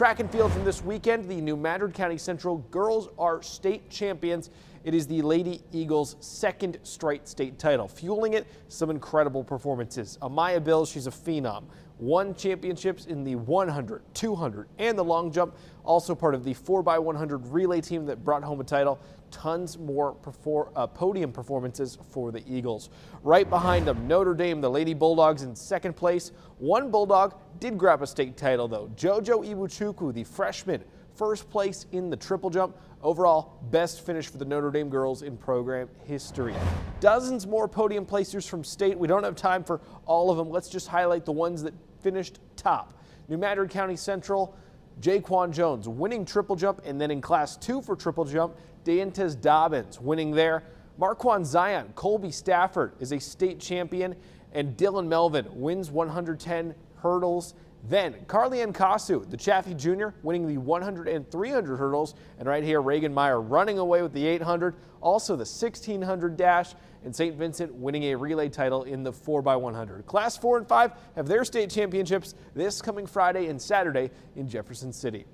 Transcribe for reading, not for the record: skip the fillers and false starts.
Track and field from this weekend, the New Madrid County Central girls are state champions. It is the Lady Eagles' second straight state title. Fueling it, some incredible performances. Amaya Bills, she's a phenom. Won championships in the 100, 200, and the long jump. Also part of the 4x100 relay team that brought home a title. Tons more podium performances for the Eagles. Right behind them, Notre Dame, the Lady Bulldogs in second place. One Bulldog did grab a state title though. JoJo Ibuchukwu, the freshman, first place in the triple jump. Overall, best finish for the Notre Dame girls in program history. Dozens more podium placers from state. We don't have time for all of them. Let's just highlight the ones that finished top. New Madrid County Central, Jaquan Jones winning triple jump, and then in class 2 for triple jump, Deantez Dobbins winning there. Marquand Zion, Colby Stafford is a state champion, and Dylan Melvin wins 110 hurdles. Then Carly-Ann Kasu, the Chaffee Jr., winning the 100 and 300 hurdles. And right here, Reagan Meyer running away with the 800, also the 1600 dash, and St. Vincent winning a relay title in the 4x100. Class 4 and 5 have their state championships this coming Friday and Saturday in Jefferson City.